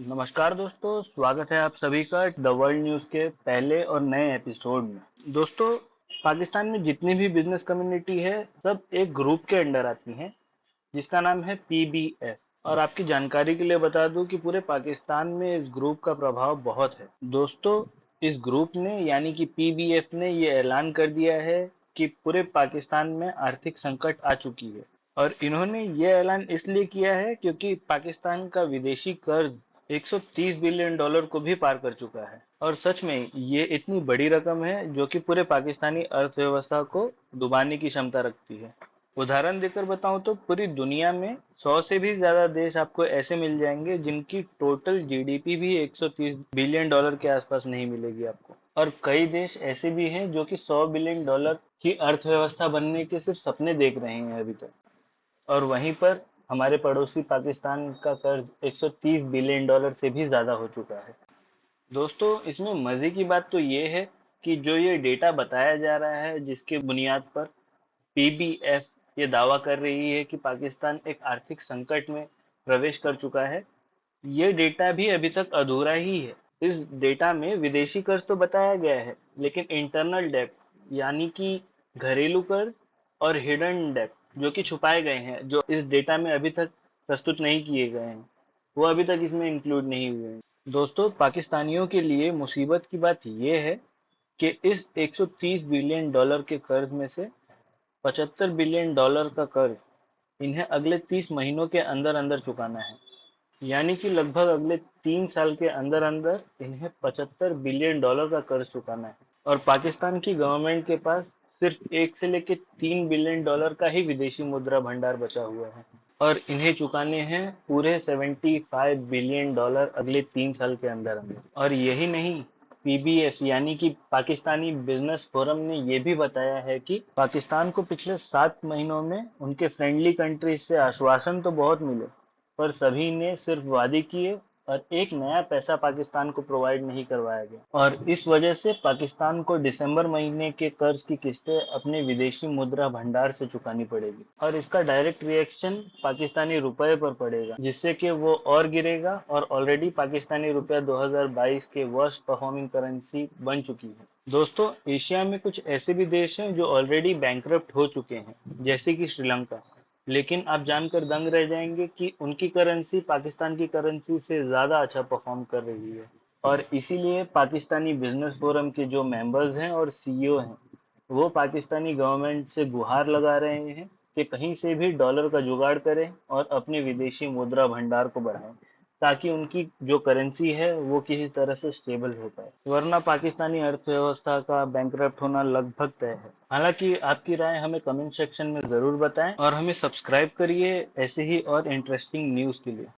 नमस्कार दोस्तों, स्वागत है आप सभी का द वर्ल्ड न्यूज़ के पहले और नए एपिसोड में। दोस्तों, पाकिस्तान में जितनी भी बिजनेस कम्युनिटी है, सब एक ग्रुप के अंडर आती हैं, जिसका नाम है पीबीएफ। और आपकी जानकारी के लिए बता दूं कि पूरे पाकिस्तान में इस ग्रुप का प्रभाव बहुत है। दोस्तों, इस ग्रुप ने यानी कि पीबीएफ ने ये ऐलान कर दिया है कि पूरे पाकिस्तान में आर्थिक संकट आ चुकी है। और इन्होंने ये ऐलान इसलिए किया है क्योंकि पाकिस्तान का विदेशी कर्ज 130 बिलियन डॉलर को भी पार कर चुका है। और सच में ये इतनी बड़ी रकम है जो कि पूरे पाकिस्तानी अर्थव्यवस्था को डुबाने की क्षमता रखती है। उदाहरण देकर बताऊं तो पूरी दुनिया में 100 से भी ज्यादा देश आपको ऐसे मिल जाएंगे जिनकी टोटल जीडीपी भी 130 बिलियन डॉलर के आसपास नहीं मिलेगी आपको। और कई देश ऐसे भी हैं जो कि 100 बिलियन डॉलर की अर्थव्यवस्था बनने के सिर्फ सपने देख रहे हैं अभी तक। और वहीं पर हमारे पड़ोसी पाकिस्तान का कर्ज 130 बिलियन डॉलर से भी ज्यादा हो चुका है। दोस्तों, इसमें मजे की बात तो ये है कि जो ये डेटा बताया जा रहा है, जिसके बुनियाद पर पीबीएफ ये दावा कर रही है कि पाकिस्तान एक आर्थिक संकट में प्रवेश कर चुका है, ये डेटा भी अभी तक अधूरा ही है। इस डेटा में विदेशी कर्ज तो बताया गया है, लेकिन इंटरनल डेब्ट यानी कि घरेलू कर्ज और हिडन डेब्ट जो कि छुपाए गए हैं, जो इस डेटा में अभी तक प्रस्तुत नहीं किए गए हैं, वो अभी तक इसमें इंक्लूड नहीं हुए हैं। दोस्तों, पाकिस्तानियों के लिए मुसीबत की बात यह है कि इस 130 बिलियन डॉलर के कर्ज में से 75 बिलियन डॉलर का कर्ज इन्हें अगले 30 महीनों के अंदर अंदर चुकाना है। यानी कि लगभग अगले 3 साल के अंदर अंदर इन्हें 75 बिलियन डॉलर का कर्ज चुकाना है। और पाकिस्तान की गवर्नमेंट के पास सिर्फ 1 से लेकर 3 बिलियन डॉलर का ही विदेशी मुद्रा भंडार बचा हुआ है। और इन्हें चुकाने हैं पूरे 75 बिलियन डॉलर अगले 3 साल के अंदर अंदर। और यही नहीं, पीबीएस यानी कि पाकिस्तानी बिजनेस फोरम ने यह भी बताया है कि पाकिस्तान को पिछले 7 महीनों में उनके फ्रेंडली कंट्रीज से आश्वासन तो बहुत मिले, पर सभी ने सिर्फ वादे किए और एक नया पैसा पाकिस्तान को प्रोवाइड नहीं करवाया गया। और इस वजह से पाकिस्तान को दिसंबर महीने के कर्ज की किस्तें अपने विदेशी मुद्रा भंडार से चुकानी पड़ेगी। और इसका डायरेक्ट रिएक्शन पाकिस्तानी रुपए पर पड़ेगा, जिससे कि वो और गिरेगा और ऑलरेडी पाकिस्तानी रुपया 2022 के वर्स्ट परफॉर्मिंग करेंसी बन चुकी है। दोस्तों, एशिया में कुछ ऐसे भी देश हैं जो ऑलरेडी बैंकरप्ट हो चुके हैं, जैसे कि श्रीलंका। लेकिन आप जानकर दंग रह जाएंगे कि उनकी करेंसी पाकिस्तान की करेंसी से ज़्यादा अच्छा परफॉर्म कर रही है। और इसीलिए पाकिस्तानी बिजनेस फोरम के जो मेंबर्स हैं और सीईओ हैं, वो पाकिस्तानी गवर्नमेंट से गुहार लगा रहे हैं कि कहीं से भी डॉलर का जुगाड़ करें और अपने विदेशी मुद्रा भंडार को बढ़ाएं, ताकि उनकी जो करेंसी है वो किसी तरह से स्टेबल हो पाए, वरना पाकिस्तानी अर्थव्यवस्था का बैंकरप्ट होना लगभग तय है। हालांकि आपकी राय हमें कमेंट सेक्शन में ज़रूर बताएं और हमें सब्सक्राइब करिए ऐसे ही और इंटरेस्टिंग न्यूज़ के लिए।